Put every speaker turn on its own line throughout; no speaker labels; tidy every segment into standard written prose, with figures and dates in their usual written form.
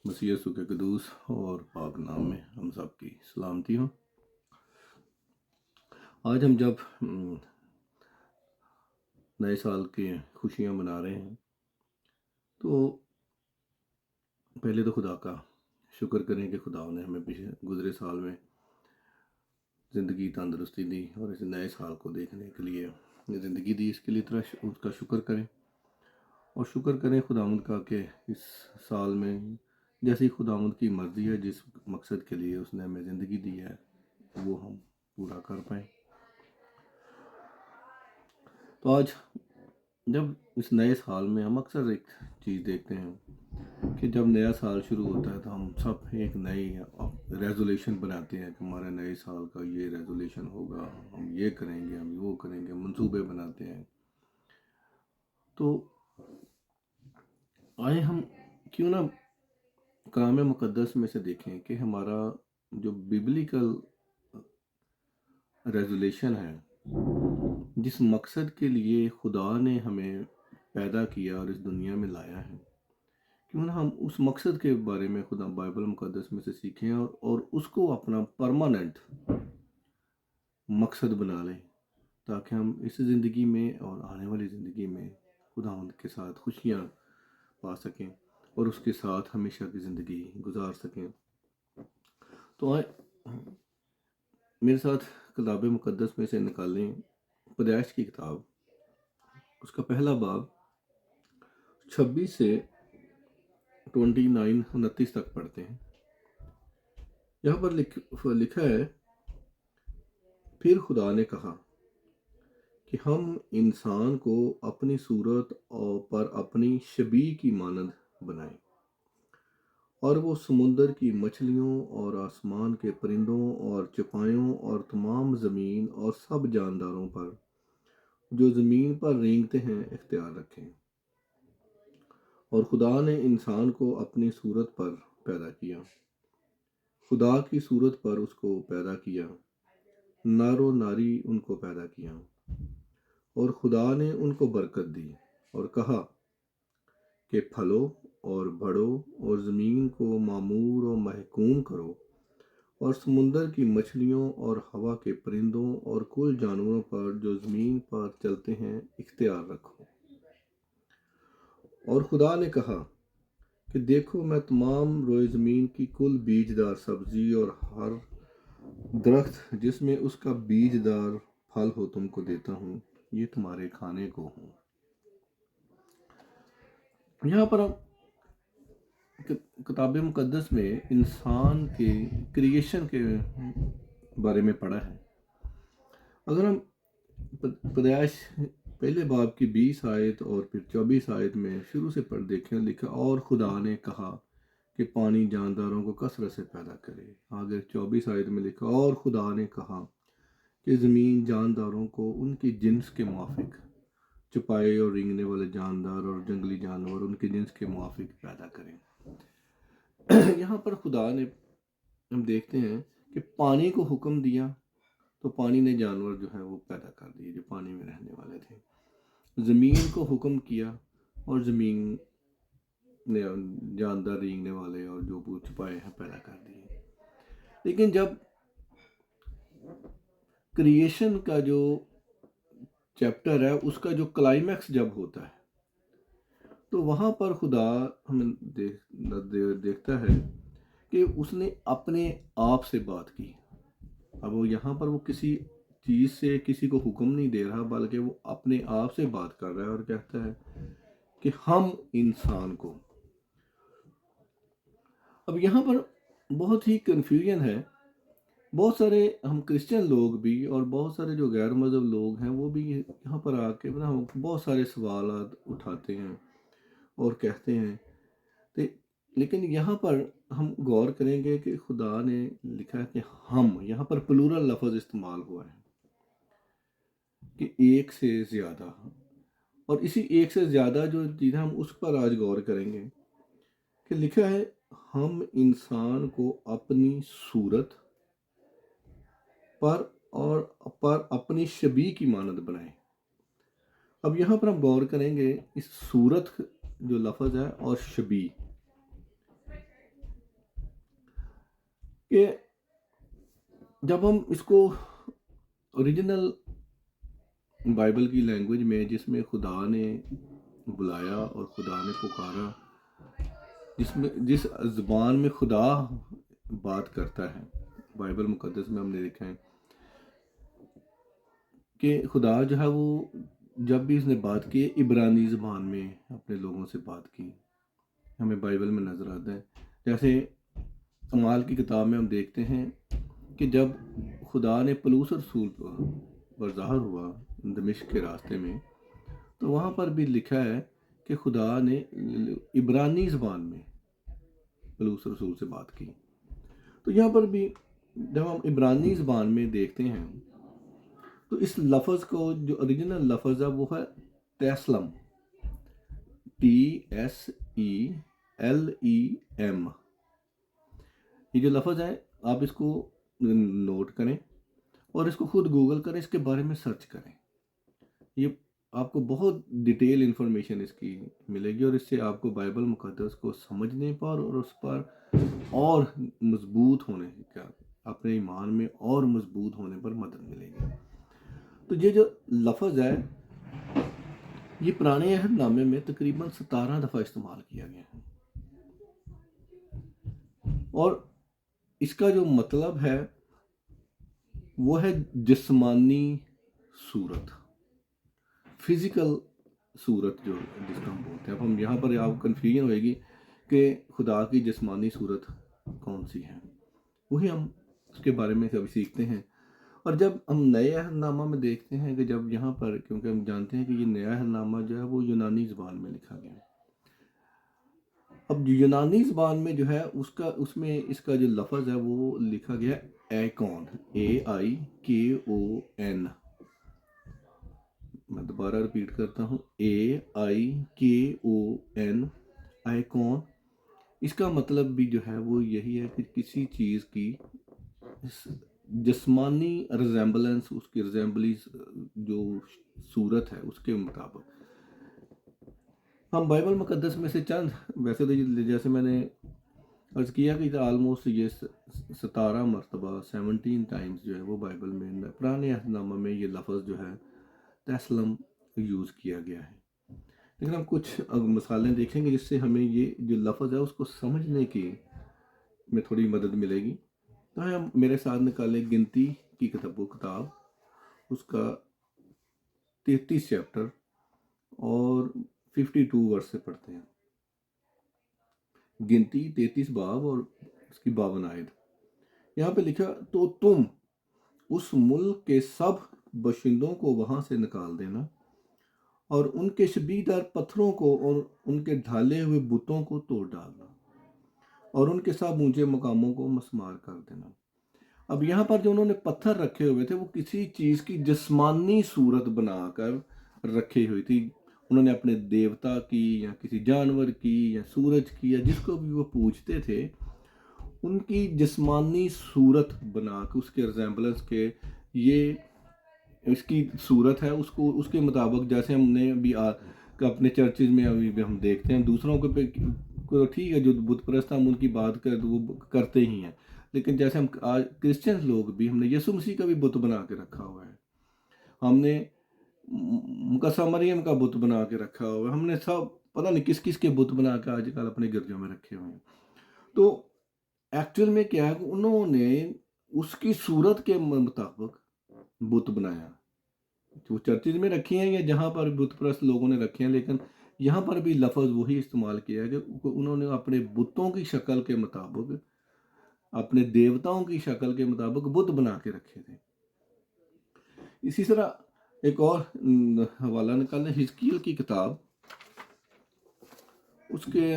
مسیح یسوع کے قدوس اور پاک نام میں ہم سب کی سلامتی ہو۔ آج ہم جب نئے سال کی خوشیاں منا رہے ہیں تو پہلے تو خدا کا شکر کریں کہ خدا نے ہمیں پچھلے گزرے سال میں زندگی تندرستی دی اور اس نئے سال کو دیکھنے کے لیے زندگی دی، اس کے لیے اس کا شکر کریں اور شکر کریں خداوند کا کہ اس سال میں جیسی خداوند کی مرضی ہے، جس مقصد کے لیے اس نے ہمیں زندگی دی ہے وہ ہم پورا کر پائیں۔ تو آج جب اس نئے سال میں ہم اکثر ایک چیز دیکھتے ہیں کہ جب نیا سال شروع ہوتا ہے تو ہم سب ایک نئی ریزولیشن بناتے ہیں کہ ہمارے نئے سال کا یہ ریزولیشن ہوگا، ہم یہ کریں گے، ہم وہ کریں گے، منصوبے بناتے ہیں۔ تو آئے ہم کیوں نہ کلام مقدس میں سے دیکھیں کہ ہمارا جو بیبلیکل ریزولیشن ہے، جس مقصد کے لیے خدا نے ہمیں پیدا کیا اور اس دنیا میں لایا ہے، کیوں نہ ہم اس مقصد کے بارے میں خدا بائبل مقدس میں سے سیکھیں اور اس کو اپنا پرماننٹ مقصد بنا لیں، تاکہ ہم اس زندگی میں اور آنے والی زندگی میں خداوند کے ساتھ خوشیاں پا سکیں اور اس کے ساتھ ہمیشہ کی زندگی گزار سکیں۔ تو آئے میرے ساتھ کتاب مقدس میں سے نکالیں پیدائش کی کتاب، اس کا پہلا باب 26 سے 29 تک پڑھتے ہیں۔ یہاں پر لکھا ہے، پھر خدا نے کہا کہ ہم انسان کو اپنی صورت پر اپنی شبیہ کی مانند بنائیں، اور وہ سمندر کی مچھلیوں اور آسمان کے پرندوں اور چپائوں اور تمام زمین اور سب جانداروں پر جو زمین پر رینگتے ہیں اختیار رکھیں۔ اور خدا نے انسان کو اپنی صورت پر پیدا کیا، خدا کی صورت پر اس کو پیدا کیا، نر و ناری ان کو پیدا کیا۔ اور خدا نے ان کو برکت دی اور کہا کہ پھلو اور بڑھو اور زمین کو معمور و محکوم کرو، اور سمندر کی مچھلیوں اور ہوا کے پرندوں اور کل جانوروں پر جو زمین پر چلتے ہیں اختیار رکھو۔ اور خدا نے کہا کہ دیکھو، میں تمام روئے زمین کی کل بیج دار سبزی اور ہر درخت جس میں اس کا بیج دار پھل ہو تم کو دیتا ہوں، یہ تمہارے کھانے کو ہوں۔ یہاں پر ہم کتاب مقدس میں انسان کے کریشن کے بارے میں پڑھا ہے۔ اگر ہم پیدائش پہلے باب کی 20 آیت اور پھر 24 آیت میں شروع سے پڑھ دیکھیں، لکھا اور خدا نے کہا کہ پانی جانداروں کو کثرت سے پیدا کرے۔ آگے 24 آیت میں لکھا اور خدا نے کہا کہ زمین جانداروں کو ان کی جنس کے موافق، چپائے اور رینگنے والے جاندار اور جنگلی جانور ان کے جنس کے موافق پیدا کریں۔ یہاں پر خدا نے ہم دیکھتے ہیں کہ پانی کو حکم دیا تو پانی نے جانور جو ہے وہ پیدا کر دیے جو پانی میں رہنے والے تھے۔ زمین کو حکم کیا اور زمین نے جاندار رینگنے والے اور جو چھپائے ہیں پیدا کر دیے۔ لیکن جب کریشن کا جو چیپٹر ہے، اس کا جو کلائمیکس جب ہوتا ہے تو وہاں پر خدا ہمیں دیکھتا ہے کہ اس نے اپنے آپ سے بات کی۔ اب وہ یہاں پر وہ کسی چیز سے کسی کو حکم نہیں دے رہا، بلکہ وہ اپنے آپ سے بات کر رہا ہے اور کہتا ہے کہ ہم انسان کو۔ اب یہاں پر بہت ہی کنفیوژن ہے، بہت سارے ہم کرسچن لوگ بھی اور بہت سارے جو غیر مذہب لوگ ہیں وہ بھی یہاں پر آ کے بہت سارے سوالات اٹھاتے ہیں اور کہتے ہیں، لیکن یہاں پر ہم غور کریں گے کہ خدا نے لکھا ہے کہ ہم، یہاں پر پلورل لفظ استعمال ہوا ہے کہ ایک سے زیادہ، اور اسی ایک سے زیادہ جو چیز ہے ہم اس پر آج غور کریں گے کہ لکھا ہے ہم انسان کو اپنی صورت پر اپنی شبیہ کی مانند بنائیں۔ اب یہاں پر ہم غور کریں گے اس صورت جو لفظ ہے اور شبیہ، کہ جب ہم اس کو اوریجنل بائبل کی لینگویج میں، جس میں خدا نے بلایا اور خدا نے پکارا، جس زبان میں خدا بات کرتا ہے، بائبل مقدس میں ہم نے دیکھا ہے کہ خدا جو ہے وہ جب بھی اس نے بات کی عبرانی زبان میں اپنے لوگوں سے بات کی، ہمیں بائبل میں نظر آتا ہے. جیسے اعمال کی کتاب میں ہم دیکھتے ہیں کہ جب خدا نے پلوس رسول پر ظاہر ہوا دمشق کے راستے میں، تو وہاں پر بھی لکھا ہے کہ خدا نے عبرانی زبان میں پلوس رسول سے بات کی. تو یہاں پر بھی جب ہم عبرانی زبان میں دیکھتے ہیں تو اس لفظ کو جو اوریجنل لفظ ہے وہ ہے تیسلم، TSELEM. یہ جو لفظ ہے آپ اس کو نوٹ کریں اور اس کو خود گوگل کریں، اس کے بارے میں سرچ کریں. یہ آپ کو بہت ڈیٹیل انفارمیشن اس کی ملے گی، اور اس سے آپ کو بائبل مقدس کو سمجھنے پر اور اس پر اور مضبوط ہونے کا، اپنے ایمان میں اور مضبوط ہونے پر مدد ملے گی. تو یہ جو لفظ ہے یہ پرانے عہد نامے میں تقریباً 17 دفعہ استعمال کیا گیا ہے، اور اس کا جو مطلب ہے وہ ہے جسمانی صورت، فزیکل صورت، جو جس کو ہم بولتے ہیں. اب ہم یہاں پر آپ کنفیوژن ہوئے گی کہ خدا کی جسمانی صورت کون سی ہے، وہی ہم اس کے بارے میں ابھی سیکھتے ہیں. اور جب ہم نئے عہد نامہ میں دیکھتے ہیں کہ جب یہاں پر، کیونکہ ہم جانتے ہیں کہ یہ نیا عہد نامہ جو ہے وہ یونانی زبان میں لکھا گیا ہے. اب یونانی زبان میں جو ہے اس میں اس کا جو لفظ ہے وہ لکھا گیا ایکون، AIKON. میں دوبارہ ریپیٹ کرتا ہوں، AIKON، آئیکون. اس کا مطلب بھی جو ہے وہ یہی ہے کہ کسی چیز کی جسمانی ریزیمبلنس، اس کی ریزیمبلیز جو صورت ہے اس کے مطابق. ہم بائبل مقدس میں سے چند، ویسے تو جیسے میں نے عرض کیا کہ آلموسٹ یہ 17 مرتبہ 17 ٹائمز جو ہے وہ بائبل میں، پرانے عہد نامہ میں یہ لفظ جو ہے تیسلم یوز کیا گیا ہے. لیکن ہم کچھ مثالیں دیکھیں گے جس سے ہمیں یہ جو لفظ ہے اس کو سمجھنے کی میں تھوڑی مدد ملے گی. تو ہم میرے ساتھ نکالیں گنتی کی کتاب، اس کا 33 چیپٹر اور 52 ورس سے پڑھتے ہیں. گنتی 33 باب اور اس کی 52 آیت. یہاں پہ لکھا، تو تم اس ملک کے سب باشندوں کو وہاں سے نکال دینا، اور ان کے شبیدار پتھروں کو اور ان کے ڈھالے ہوئے بتوں کو توڑ ڈالنا، اور ان کے سب اونچے مقاموں کو مسمار کر دینا. اب یہاں پر جو انہوں نے پتھر رکھے ہوئے تھے وہ کسی چیز کی جسمانی صورت بنا کر رکھی ہوئی تھی. انہوں نے اپنے دیوتا کی یا کسی جانور کی یا سورج کی یا جس کو بھی وہ پوجتے تھے ان کی جسمانی صورت بنا کے، اس کے ریزیمبلنس کے، یہ اس کی صورت ہے، اس کو اس کے مطابق. جیسے ہم نے بھی اپنے چرچز میں ابھی بھی ہم دیکھتے ہیں دوسروں کو ٹھیک ہے جو بت پرست ہم ان کی بات کر وہ کرتے ہی ہیں، لیکن جیسے ہم آج کرسچن لوگ بھی، ہم نے یسوع مسیح کا بھی بت بنا کے رکھا ہوا ہے، ہم نے مقدسہ مریم کا بت بنا کے رکھا ہوا ہے، ہم نے سب پتہ نہیں کس کس کے بت بنا کے آج کل اپنے گرجوں میں رکھے ہوئے ہیں. تو ایکچوئل میں کیا ہے کہ انہوں نے اس کی صورت کے مطابق بت بنایا، جو چرچز میں رکھی ہیں یا جہاں پر بت پرست لوگوں نے رکھے ہیں. لیکن یہاں پر بھی لفظ وہی استعمال کیا ہے کہ انہوں نے اپنے بتوں کی شکل کے مطابق، اپنے دیوتاؤں کی شکل کے مطابق بت بنا کے رکھے تھے. اسی طرح ایک اور حوالہ نکالیں، حزقیل کی کتاب، اس کے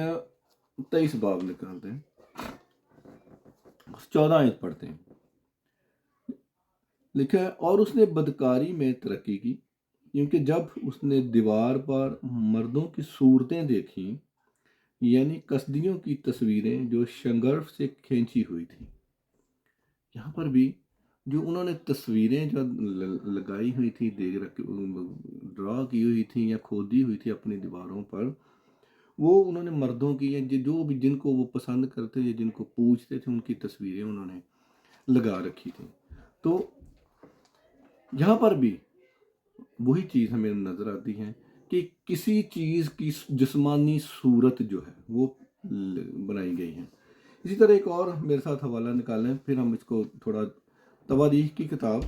23 باب نکالتے ہیں، 14 آیت پڑھتے ہیں. لکھا ہے، اور اس نے بدکاری میں ترقی کی، کیونکہ جب اس نے دیوار پر مردوں کی صورتیں دیکھیں، یعنی کسدیوں کی تصویریں جو شنگرف سے کھینچی ہوئی تھی. یہاں پر بھی جو انہوں نے تصویریں جو لگائی ہوئی تھی، ڈرا کی ہوئی تھی یا کھودی ہوئی تھی اپنی دیواروں پر، وہ انہوں نے مردوں کی یا جو بھی جن کو وہ پسند کرتے یا جن کو پوچھتے تھے ان کی تصویریں انہوں نے لگا رکھی تھی. تو یہاں پر بھی وہی چیز ہمیں نظر آتی ہے کہ کسی چیز کی جسمانی صورت جو ہے وہ بنائی گئی ہے. اسی طرح ایک اور میرے ساتھ حوالہ نکالیں، پھر ہم اس کو تھوڑا تواریخ کی کتاب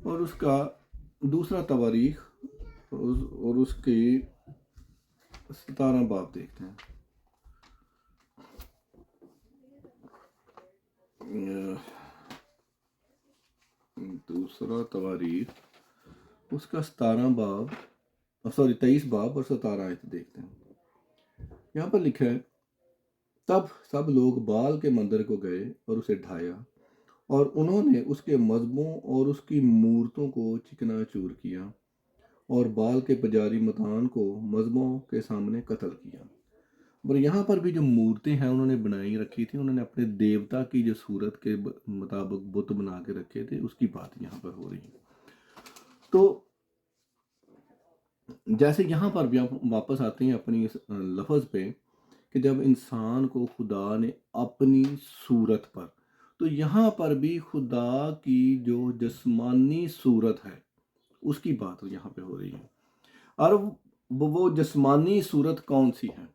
اور اس کا دوسرا تواریخ اور اس کی 17 باب دیکھتے ہیں. دوسرا تواریخ اس کا 23 باب اور 17 آیت دیکھتے ہیں. یہاں پر لکھا ہے، تب سب لوگ بال کے مندر کو گئے اور اسے ڈھایا، اور انہوں نے اس کے مذبحوں اور اس کی مورتوں کو چکنا چور کیا، اور بال کے پجاری متان کو مذبحوں کے سامنے قتل کیا. اور یہاں پر بھی جو مورتیں ہیں انہوں نے بنائی رکھی تھی، انہوں نے اپنے دیوتا کی جو صورت کے مطابق بت بنا کے رکھے تھے، اس کی بات یہاں پر ہو رہی ہے. تو جیسے یہاں پر بھی ہم واپس آتے ہیں اپنی اس لفظ پہ کہ جب انسان کو خدا نے اپنی صورت پر، تو یہاں پر بھی خدا کی جو جسمانی صورت ہے اس کی بات یہاں پہ ہو رہی ہے. اور وہ جسمانی صورت کون سی ہے؟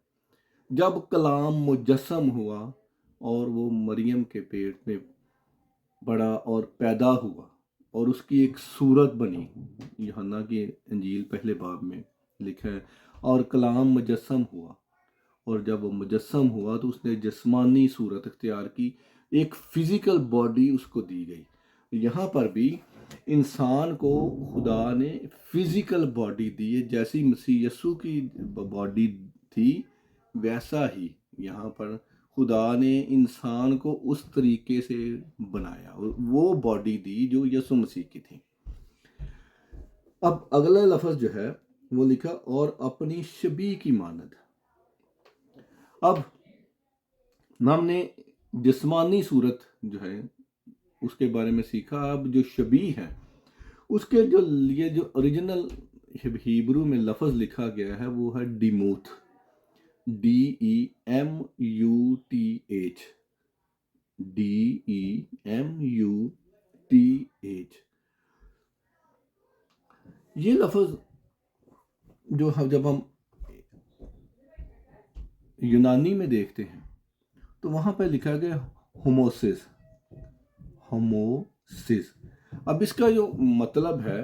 جب کلام مجسم ہوا اور وہ مریم کے پیٹ میں بڑا اور پیدا ہوا اور اس کی ایک صورت بنی. یوحنا کی انجیل پہلے باب میں لکھا ہے، اور کلام مجسم ہوا، اور جب وہ مجسم ہوا تو اس نے جسمانی صورت اختیار کی، ایک فزیکل باڈی اس کو دی گئی. یہاں پر بھی انسان کو خدا نے فزیکل باڈی دی ہے، جیسی مسیح یسوع کی باڈی تھی ویسا ہی یہاں پر خدا نے انسان کو اس طریقے سے بنایا، وہ باڈی دی جو یسوع مسیح کی تھی. اب اگلا لفظ جو ہے وہ لکھا، اور اپنی شبیہ کی مانند. اب ہم نے جسمانی صورت جو ہے اس کے بارے میں سیکھا. اب جو شبیہ ہے اس کے یہ جو اوریجنل ہیبرو میں لفظ لکھا گیا ہے وہ ہے ڈیموتھ، DEMUTH. یہ لفظ جو جب ہم یونانی میں دیکھتے ہیں تو وہاں پہ لکھا گیا ہوموسس. اب اس کا جو مطلب ہے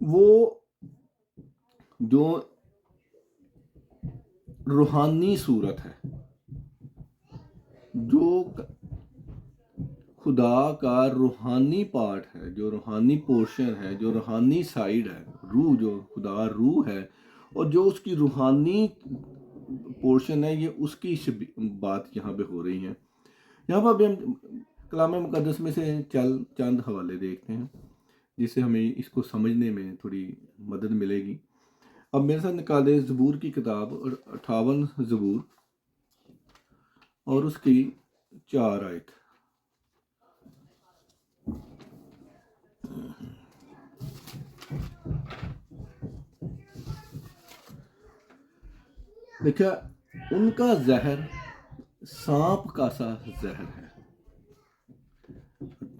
وہ جو روحانی صورت ہے، جو خدا کا روحانی پارٹ ہے، جو روحانی پورشن ہے، جو روحانی سائیڈ ہے، روح، جو خدا روح ہے، اور جو اس کی روحانی پورشن ہے، یہ اس کی بات یہاں پہ ہو رہی ہے. یہاں پر بھی ہم کلام مقدس میں سے چند حوالے دیکھتے ہیں جس سے ہمیں اس کو سمجھنے میں تھوڑی مدد ملے گی. اب میرے ساتھ نکالے زبور کی کتاب، 58 زبور اور اس کی 4 آیت. دیکھا، ان کا زہر سانپ کا سا زہر ہے.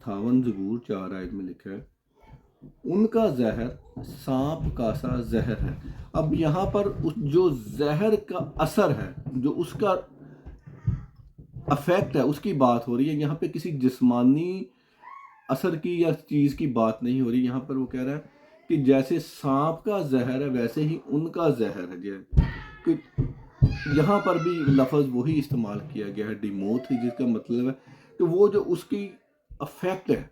58 زبور 4 آیت میں لکھا ہے، ان کا زہر سانپ کا سا زہر ہے. اب یہاں پر جو زہر کا اثر ہے، جو اس کا افیکٹ ہے، اس کی بات ہو رہی ہے. یہاں پہ کسی جسمانی اثر کی یا چیز کی بات نہیں ہو رہی. یہاں پر وہ کہہ رہا ہے کہ جیسے سانپ کا زہر ہے ویسے ہی ان کا زہر ہے. کہ یہاں پر بھی لفظ وہی استعمال کیا گیا ہے ڈیموتھ، جس کا مطلب ہے کہ وہ جو اس کی افیکٹ ہے،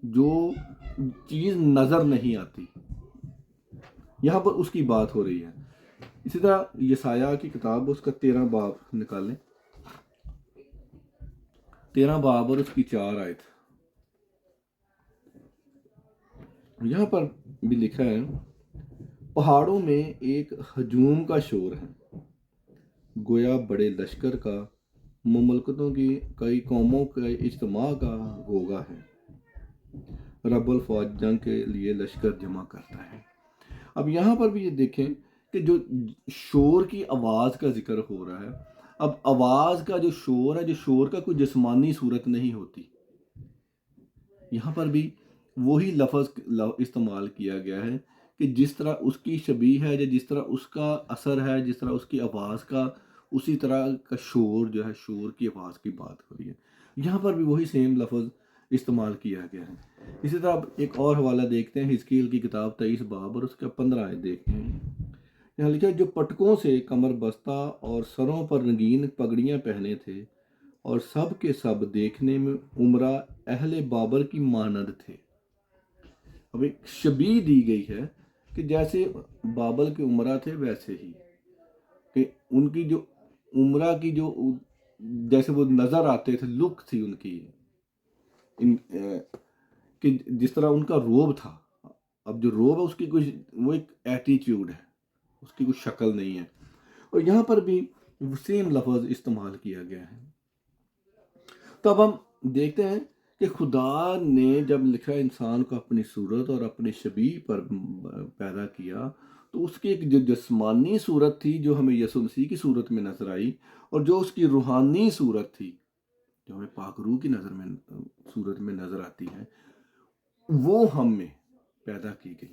جو چیز نظر نہیں آتی، یہاں پر اس کی بات ہو رہی ہے. اسی طرح یسایہ کی کتاب، اس کا 13 باب نکالیں، 13 باب اور اس کی 4 آیت. یہاں پر بھی لکھا ہے، پہاڑوں میں ایک ہجوم کا شور ہے، گویا بڑے لشکر کا، مملکتوں کی کئی قوموں کے اجتماع کا ہوگا ہے. رب الفواج جنگ کے لیے لشکر جمع کرتا ہے. اب یہاں پر بھی یہ دیکھیں کہ جو شور کی آواز کا ذکر ہو رہا ہے، اب آواز کا جو شور ہے، جو شور کا کوئی جسمانی صورت نہیں ہوتی، یہاں پر بھی وہی لفظ استعمال کیا گیا ہے کہ جس طرح اس کی شبیہ ہے، جس طرح اس کا اثر ہے، جس طرح اس کی آواز کا، اسی طرح کا شور جو ہے، شور کی آواز کی بات ہو رہی ہے، یہاں پر بھی وہی سیم لفظ استعمال کیا گیا ہے۔ اسی طرح اب ایک اور حوالہ دیکھتے ہیں، حزقیل کی کتاب 23 باب اور اس کا 15 آیت دیکھتے ہیں۔ یہاں لکھا ہے، جو پٹکوں سے کمر بستہ اور سروں پر رنگین پگڑیاں پہنے تھے اور سب کے سب دیکھنے میں عمرہ اہل بابل کی مانند تھے۔ اب ایک شبیہ دی گئی ہے کہ جیسے بابل کے عمرہ تھے ویسے ہی، کہ ان کی جو عمرہ کی جو جیسے وہ نظر آتے تھے، لک تھی ان کی، کہ جس طرح ان کا روب تھا۔ اب جو روب ہے اس کی کچھ وہ ایک ایٹیٹیوڈ ہے، اس کی کوئی شکل نہیں ہے، اور یہاں پر بھی سیم لفظ استعمال کیا گیا ہے۔ تو اب ہم دیکھتے ہیں کہ خدا نے جب لکھا انسان کو اپنی صورت اور اپنی شبیہ پر پیدا کیا، تو اس کی ایک جو جسمانی صورت تھی جو ہمیں یسوع مسیح کی صورت میں نظر آئی، اور جو اس کی روحانی صورت تھی جو ہمیں پاک روح کی صورت میں نظر آتی ہے، وہ ہم میں پیدا کی گئی۔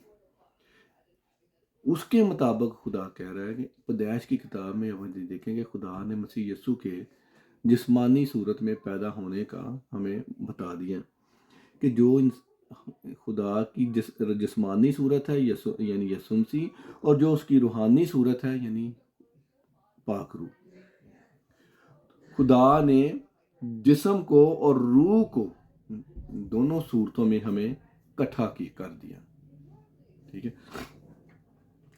اس کے مطابق خدا کہہ رہا ہے کہ پیدائش کی کتاب میں ہم دیکھیں گے خدا نے مسیح یسوع کے جسمانی صورت میں پیدا ہونے کا ہمیں بتا دیا کہ جو خدا کی جسمانی صورت ہے یعنی یسوع مسیح، اور جو اس کی روحانی صورت ہے یعنی پاک روح، خدا نے جسم کو اور روح کو دونوں صورتوں میں ہمیں اکٹھا کر دیا، ٹھیک ہے۔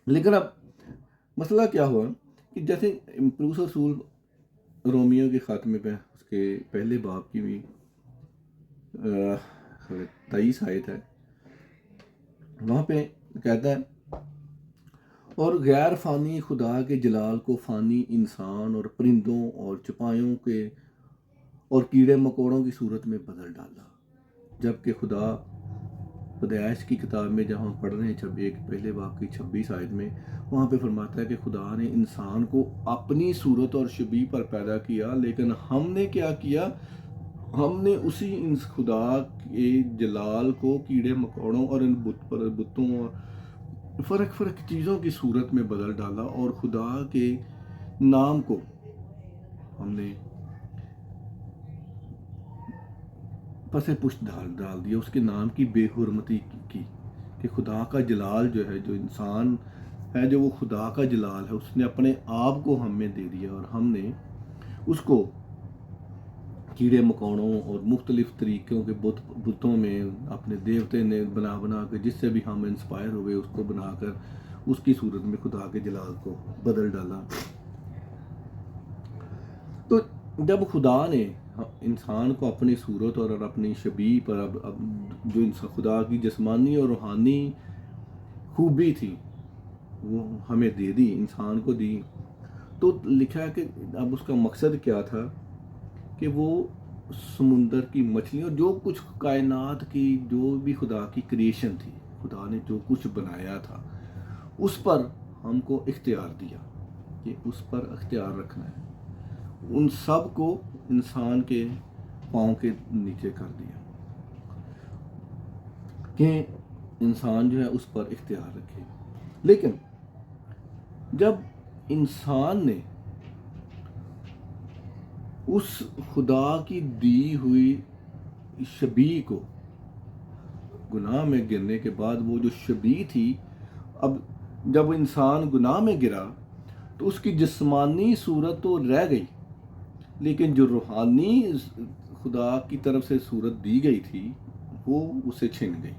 لیکن اب مسئلہ کیا ہوا کہ جیسے پولس رسول رومیو کے خاتمے پہ اس کے پہلے باب کی بھی 23 آیت ہے، وہاں پہ کہتا ہے، اور غیر فانی خدا کے جلال کو فانی انسان اور پرندوں اور چپائوں کے اور کیڑے مکوڑوں کی صورت میں بدل ڈالا، جبکہ خدا پیدائش کی کتاب میں جہاں ہم پڑھ رہے ہیں ایک پہلے باب کی 26 آیت میں، وہاں پہ فرماتا ہے کہ خدا نے انسان کو اپنی صورت اور شبیہ پر پیدا کیا، لیکن ہم نے کیا کیا؟ ہم نے اسی خدا کے جلال کو کیڑے مکوڑوں اور ان بتوں اور فرق چیزوں کی صورت میں بدل ڈالا، اور خدا کے نام کو ہم نے پس پشت ڈال دیا، اس کے نام کی بے حرمتی کی، کہ خدا کا جلال جو ہے، جو انسان ہے، جو وہ خدا کا جلال ہے، اس نے اپنے آپ کو ہم میں دے دیا، اور ہم نے اس کو کیڑے مکوڑوں اور مختلف طریقوں کے بتوں میں اپنے دیوتے نے بنا کے، جس سے بھی ہم انسپائر ہوئے، اس کو بنا کر اس کی صورت میں خدا کے جلال کو بدل ڈالا۔ تو جب خدا نے انسان کو اپنی صورت اور اپنی شبیہ پر اب جو خدا کی جسمانی اور روحانی خوبی تھی وہ ہمیں دے دی، انسان کو دی، تو لکھا ہے کہ اب اس کا مقصد کیا تھا کہ وہ سمندر کی مچھلیوں، جو کچھ کائنات کی جو بھی خدا کی کریشن تھی، خدا نے جو کچھ بنایا تھا، اس پر ہم کو اختیار دیا کہ اس پر اختیار رکھنا ہے، ان سب کو انسان کے پاؤں کے نیچے کر دیا کہ انسان جو ہے اس پر اختیار رکھے۔ لیکن جب انسان نے اس خدا کی دی ہوئی شبیہ کو گناہ میں گرنے کے بعد، وہ جو شبیہ تھی، اب جب انسان گناہ میں گرا تو اس کی جسمانی صورت تو رہ گئی، لیکن جو روحانی خدا کی طرف سے صورت دی گئی تھی وہ اسے چھن گئی۔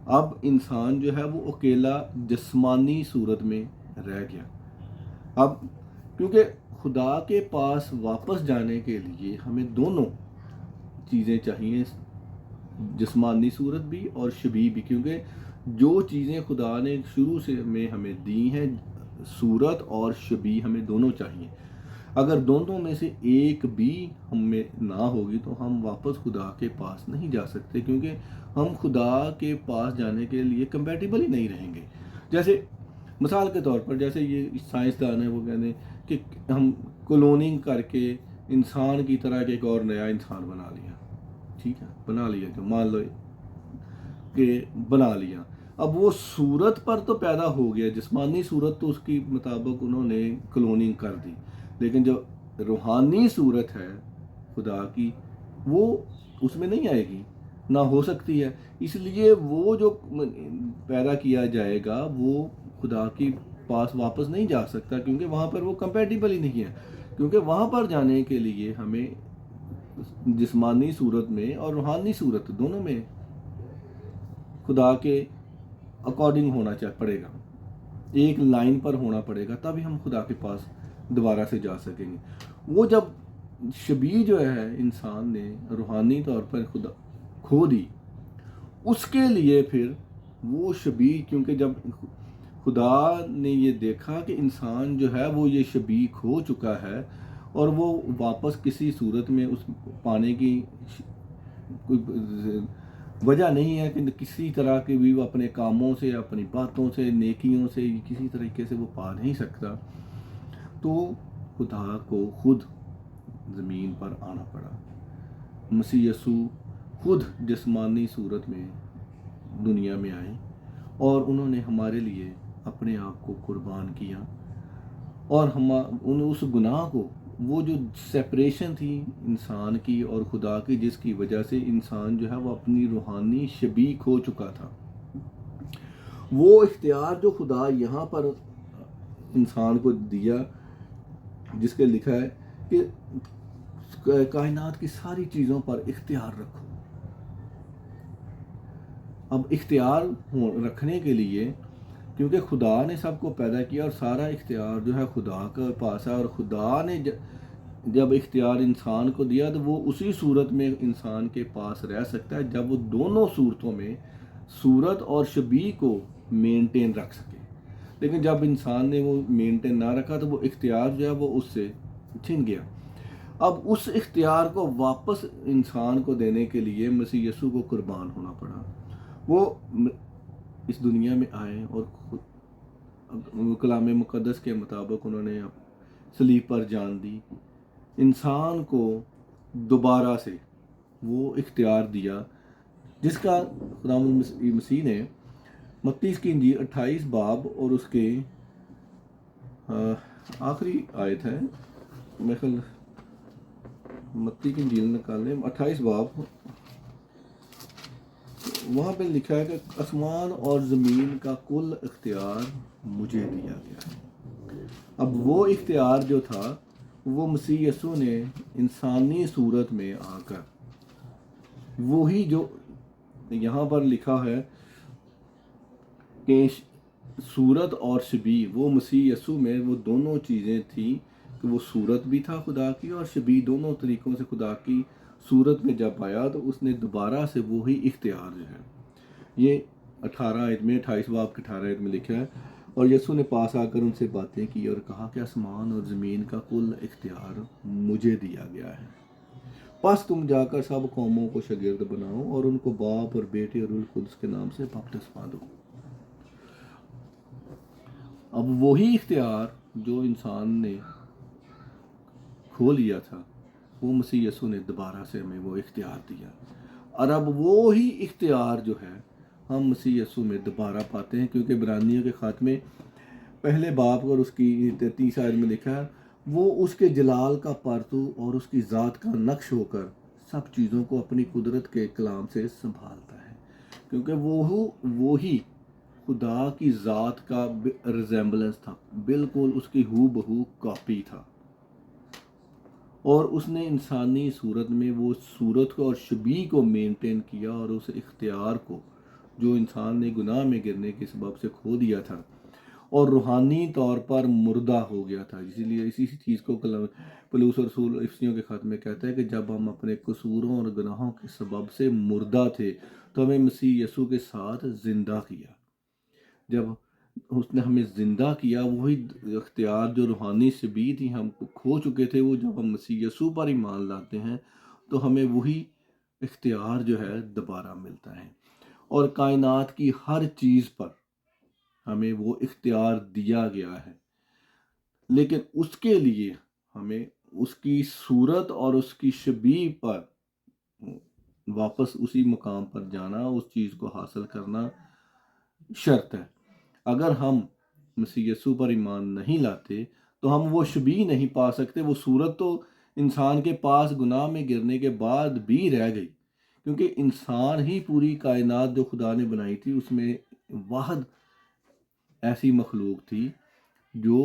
اب انسان جو ہے وہ اکیلا جسمانی صورت میں رہ گیا۔ اب کیونکہ خدا کے پاس واپس جانے کے لیے ہمیں دونوں چیزیں چاہیے، جسمانی صورت بھی اور شبیہ بھی، کیونکہ جو چیزیں خدا نے شروع سے ہمیں دی ہیں، صورت اور شبیہ ہمیں دونوں چاہیے۔ اگر دونوں میں سے ایک بھی ہم میں نہ ہوگی تو ہم واپس خدا کے پاس نہیں جا سکتے، کیونکہ ہم خدا کے پاس جانے کے لیے کمپیٹیبل ہی نہیں رہیں گے۔ جیسے مثال کے طور پر جیسے یہ سائنسدان ہیں، وہ کہتے ہیں کہ ہم کلوننگ کر کے انسان کی طرح ایک اور نیا انسان بنا لیا، ٹھیک ہے، بنا لیا کہ مان لو کہ بنا لیا، اب وہ صورت پر تو پیدا ہو گیا، جسمانی صورت تو اس کی مطابق انہوں نے کلوننگ کر دی، لیکن جو روحانی صورت ہے خدا کی وہ اس میں نہیں آئے گی، نہ ہو سکتی ہے، اس لیے وہ جو پیدا کیا جائے گا وہ خدا کی پاس واپس نہیں جا سکتا، کیونکہ وہاں پر وہ کمپیٹیبل ہی نہیں ہے، کیونکہ وہاں پر جانے کے لیے ہمیں جسمانی صورت میں اور روحانی صورت دونوں میں خدا کے اکارڈنگ ہونا پڑے گا، ایک لائن پر ہونا پڑے گا، تبھی ہم خدا کے پاس دوبارہ سے جا سکیں گے۔ وہ جب شبیہ جو ہے انسان نے روحانی طور پر خدا کھو دی، اس کے لیے پھر وہ شبیہ، کیونکہ جب خدا نے یہ دیکھا کہ انسان جو ہے وہ یہ شبیہ کھو چکا ہے اور وہ واپس کسی صورت میں اس پانے کی کوئی وجہ نہیں ہے، کہ کسی طرح کے بھی وہ اپنے کاموں سے، اپنی باتوں سے، نیکیوں سے کسی طریقے سے وہ پا نہیں سکتا، تو خدا کو خود زمین پر آنا پڑا، مسیح یسوع خود جسمانی صورت میں دنیا میں آئے اور انہوں نے ہمارے لیے اپنے آپ کو قربان کیا، اور ہم اس گناہ کو، وہ جو سیپریشن تھی انسان کی اور خدا کی، جس کی وجہ سے انسان جو ہے وہ اپنی روحانی شبیہ کھو چکا تھا، وہ اختیار جو خدا یہاں پر انسان کو دیا، جس کے لکھا ہے کہ کائنات کی ساری چیزوں پر اختیار رکھو۔ اب اختیار رکھنے کے لیے، کیونکہ خدا نے سب کو پیدا کیا اور سارا اختیار جو ہے خدا کے پاس ہے، اور خدا نے جب اختیار انسان کو دیا تو وہ اسی صورت میں انسان کے پاس رہ سکتا ہے جب وہ دونوں صورتوں میں صورت اور شبیہ کو مینٹین رکھ سکے، لیکن جب انسان نے وہ مینٹین نہ رکھا تو وہ اختیار جو ہے وہ اس سے چھن گیا۔ اب اس اختیار کو واپس انسان کو دینے کے لیے مسیح یسوع کو قربان ہونا پڑا، وہ اس دنیا میں آئے اور کلام مقدس کے مطابق انہوں نے صلیب پر جان دی، انسان کو دوبارہ سے وہ اختیار دیا جس کا خدا مسیح نے متی کی انجیل 28 باب اور اس کے آخری آیت ہے، میرے خیال متی کی انجیل نکالنے 28 باب، وہاں پہ لکھا ہے کہ آسمان اور زمین کا کل اختیار مجھے دیا گیا ہے۔ اب وہ اختیار جو تھا وہ مسیح یسوع نے انسانی صورت میں آ کر، وہی جو یہاں پر لکھا ہے کہ صورت اور شبیہ، وہ مسیح یسوع میں وہ دونوں چیزیں تھیں، کہ وہ صورت بھی تھا خدا کی اور شبیہ، دونوں طریقوں سے خدا کی صورت میں جب آیا تو اس نے دوبارہ سے وہی اختیار جو ہے، یہ 18 آیت میں 28 باب کے 18 آیت میں لکھا ہے، اور یسوع نے پاس آ کر ان سے باتیں کی اور کہا کہ آسمان اور زمین کا کل اختیار مجھے دیا گیا ہے، پس تم جا کر سب قوموں کو شاگرد بناؤ اور ان کو باپ اور بیٹے اور روح القدس کے نام سے بپتسمہ دو۔ اب وہی اختیار جو انسان نے کھو لیا تھا، وہ مسیح یسوع نے دوبارہ سے ہمیں وہ اختیار دیا، اور اب وہی اختیار جو ہے ہم مسیح یسوع میں دوبارہ پاتے ہیں، کیونکہ عبرانیوں کے خاتمے پہلے باب اور اس کی 33 آیت میں لکھا ہے، وہ اس کے جلال کا پرتو اور اس کی ذات کا نقش ہو کر سب چیزوں کو اپنی قدرت کے کلام سے سنبھالتا ہے، کیونکہ وہی خدا کی ذات کا ریزیمبلنس تھا، بالکل اس کی ہو بہو کاپی تھا، اور اس نے انسانی صورت میں وہ صورت کو اور شبیہ کو مینٹین کیا، اور اس اختیار کو جو انسان نے گناہ میں گرنے کے سبب سے کھو دیا تھا اور روحانی طور پر مردہ ہو گیا تھا، اسی لیے اسی چیز کو پولس رسول افسیوں کے خط میں کہتا ہے کہ جب ہم اپنے قصوروں اور گناہوں کے سبب سے مردہ تھے تو ہمیں مسیح یسوع کے ساتھ زندہ کیا، جب اس نے ہمیں زندہ کیا، وہی اختیار جو روحانی شبیہ تھی ہم کھو چکے تھے، وہ جب ہم مسیح یسوع پر ایمان لاتے ہیں تو ہمیں وہی اختیار جو ہے دوبارہ ملتا ہے، اور کائنات کی ہر چیز پر ہمیں وہ اختیار دیا گیا ہے، لیکن اس کے لیے ہمیں اس کی صورت اور اس کی شبیہ پر واپس اسی مقام پر جانا، اس چیز کو حاصل کرنا شرط ہے۔ اگر ہم مسیح یسوع پر ایمان نہیں لاتے تو ہم وہ شبیہ نہیں پا سکتے۔ وہ صورت تو انسان کے پاس گناہ میں گرنے کے بعد بھی رہ گئی، کیونکہ انسان ہی پوری کائنات جو خدا نے بنائی تھی اس میں واحد ایسی مخلوق تھی جو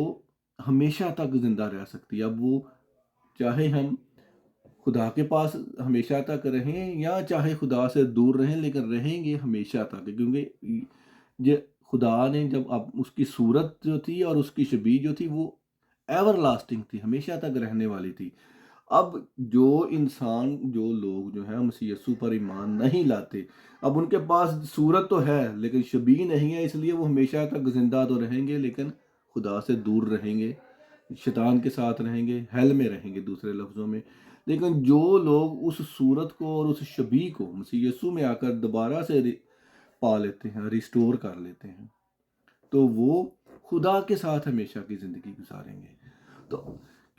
ہمیشہ تک زندہ رہ سکتی۔ اب وہ چاہے ہم خدا کے پاس ہمیشہ تک رہیں یا چاہے خدا سے دور رہیں، لیکن رہیں گے ہمیشہ تک، کیونکہ خدا نے جب اب اس کی صورت جو تھی اور اس کی شبیہ جو تھی وہ ایور لاسٹنگ تھی، ہمیشہ تک رہنے والی تھی۔ اب جو لوگ جو ہیں مسیح یسوع پر ایمان نہیں لاتے، اب ان کے پاس صورت تو ہے لیکن شبیہ نہیں ہے، اس لیے وہ ہمیشہ تک زندہ تو رہیں گے لیکن خدا سے دور رہیں گے، شیطان کے ساتھ رہیں گے، ہیل میں رہیں گے دوسرے لفظوں میں۔ لیکن جو لوگ اس صورت کو اور اس شبیہ کو مسیح یسوع میں آ کر دوبارہ سے پا لیتے ہیں، ریسٹور کر لیتے ہیں، تو وہ خدا کے ساتھ ہمیشہ کی زندگی گزاریں گے۔ تو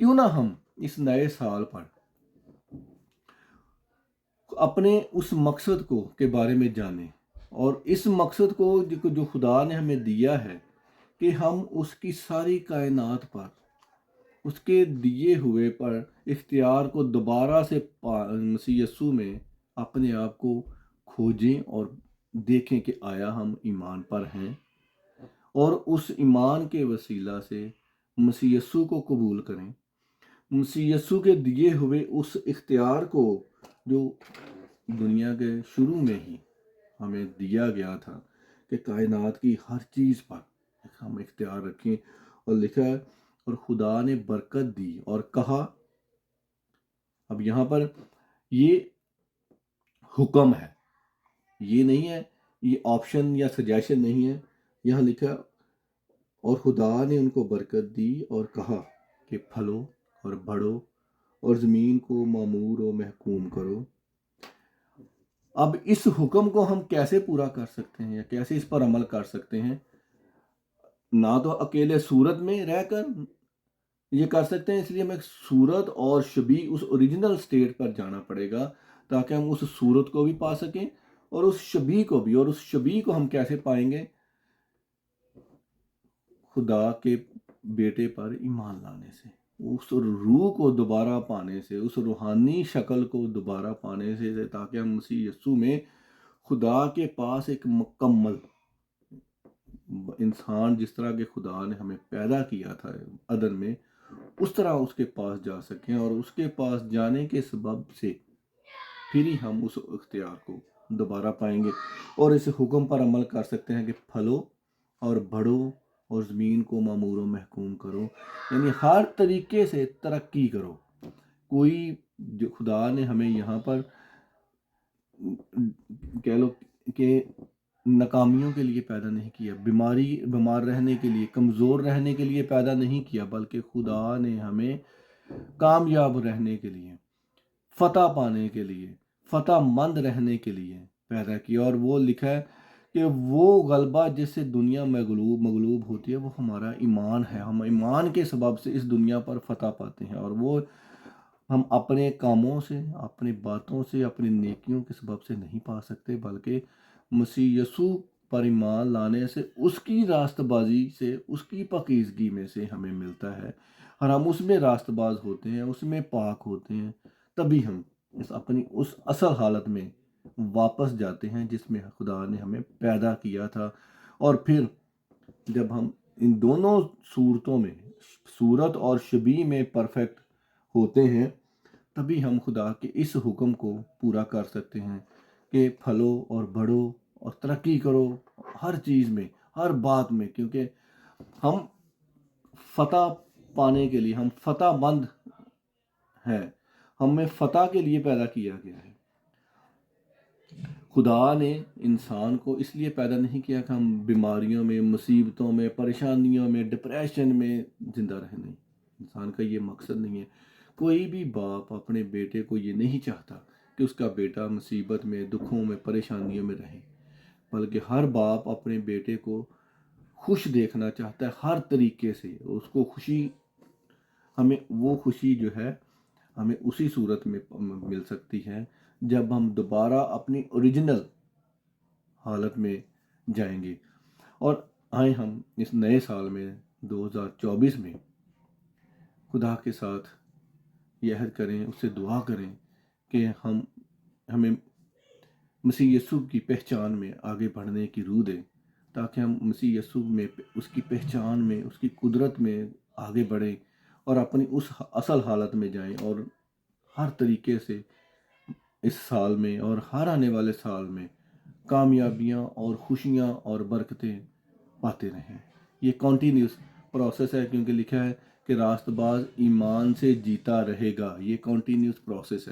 کیوں نہ ہم اس نئے سال پر اپنے اس مقصد کو کے بارے میں جانیں، اور اس مقصد کو جو خدا نے ہمیں دیا ہے کہ ہم اس کی ساری کائنات پر اس کے دیے ہوئے پر اختیار کو دوبارہ سے مسیح یسوع میں اپنے آپ کو کھوجیں اور دیکھیں کہ آیا ہم ایمان پر ہیں، اور اس ایمان کے وسیلہ سے مسیح یسوع کو قبول کریں، مسیح یسوع کے دیے ہوئے اس اختیار کو جو دنیا کے شروع میں ہی ہمیں دیا گیا تھا کہ کائنات کی ہر چیز پر ہم اختیار رکھیں، اور لکھا ہے اور خدا نے برکت دی اور کہا۔ اب یہاں پر یہ حکم ہے، یہ نہیں ہے، یہ آپشن یا سجیشن نہیں ہے، یہاں لکھا اور خدا نے ان کو برکت دی اور کہا کہ پھلو اور بڑھو اور زمین کو معمور و محکوم کرو۔ اب اس حکم کو ہم کیسے پورا کر سکتے ہیں یا کیسے اس پر عمل کر سکتے ہیں؟ نہ تو اکیلے صورت میں رہ کر یہ کر سکتے ہیں، اس لیے ہمیں صورت اور شبیہ اس اوریجنل سٹیٹ پر جانا پڑے گا تاکہ ہم اس صورت کو بھی پا سکیں اور اس شبیہ کو بھی۔ اور اس شبیہ کو ہم کیسے پائیں گے؟ خدا کے بیٹے پر ایمان لانے سے، اس روح کو دوبارہ پانے سے، اس روحانی شکل کو دوبارہ پانے سے، تاکہ ہم مسیح یسوع میں خدا کے پاس ایک مکمل انسان، جس طرح کہ خدا نے ہمیں پیدا کیا تھا عدن میں، اس طرح اس کے پاس جا سکیں، اور اس کے پاس جانے کے سبب سے پھر ہی ہم اس اختیار کو دوبارہ پائیں گے اور اس حکم پر عمل کر سکتے ہیں کہ پھلو اور بڑھو اور زمین کو معمور و محکوم کرو، یعنی ہر طریقے سے ترقی کرو۔ کوئی جو خدا نے ہمیں یہاں پر کہہ لو کہ ناکامیوں کے لیے پیدا نہیں کیا، بیمار رہنے کے لیے، کمزور رہنے کے لیے پیدا نہیں کیا، بلکہ خدا نے ہمیں کامیاب رہنے کے لیے، فتح پانے کے لیے، فتح مند رہنے کے لیے پیدا کیا۔ اور وہ لکھا ہے کہ وہ غلبہ جس سے دنیا مغلوب ہوتی ہے وہ ہمارا ایمان ہے۔ ہم ایمان کے سبب سے اس دنیا پر فتح پاتے ہیں، اور وہ ہم اپنے کاموں سے، اپنی باتوں سے، اپنی نیکیوں کے سبب سے نہیں پا سکتے، بلکہ مسیح یسوع پر ایمان لانے سے، اس کی راست بازی سے، اس کی پاکیزگی میں سے ہمیں ملتا ہے، اور ہم اس میں راست باز ہوتے ہیں، اس میں پاک ہوتے ہیں، تبھی ہم اپنی اس اصل حالت میں واپس جاتے ہیں جس میں خدا نے ہمیں پیدا کیا تھا۔ اور پھر جب ہم ان دونوں صورتوں میں، صورت اور شبیہ میں پرفیکٹ ہوتے ہیں، تبھی ہم خدا کے اس حکم کو پورا کر سکتے ہیں کہ پھلو اور بڑھو اور ترقی کرو ہر چیز میں، ہر بات میں، کیونکہ ہم فتح پانے کے لیے، ہم فتح مند ہیں، ہمیں فتح کے لیے پیدا کیا گیا ہے۔ خدا نے انسان کو اس لیے پیدا نہیں کیا کہ ہم بیماریوں میں، مصیبتوں میں، پریشانیوں میں، ڈپریشن میں زندہ رہیں، نہیں، انسان کا یہ مقصد نہیں ہے۔ کوئی بھی باپ اپنے بیٹے کو یہ نہیں چاہتا کہ اس کا بیٹا مصیبت میں، دکھوں میں، پریشانیوں میں رہے، بلکہ ہر باپ اپنے بیٹے کو خوش دیکھنا چاہتا ہے ہر طریقے سے. اس کو خوشی، ہمیں وہ خوشی جو ہے ہمیں اسی صورت میں مل سکتی ہے جب ہم دوبارہ اپنی اوریجنل حالت میں جائیں گے. اور آئیں ہم اس نئے سال میں 2024 میں خدا کے ساتھ یہ عہد کریں، اس سے دعا کریں کہ ہمیں مسیح یسوع کی پہچان میں آگے بڑھنے کی روح دے، تاکہ ہم مسیح یسوع میں اس کی پہچان میں، اس کی قدرت میں آگے بڑھیں اور اپنی اس اصل حالت میں جائیں، اور ہر طریقے سے اس سال میں اور ہر آنے والے سال میں کامیابیاں اور خوشیاں اور برکتیں پاتے رہیں. یہ کنٹینیوس پروسیس ہے، کیونکہ لکھا ہے کہ راست باز ایمان سے جیتا رہے گا. یہ کنٹینیوس پروسیس ہے.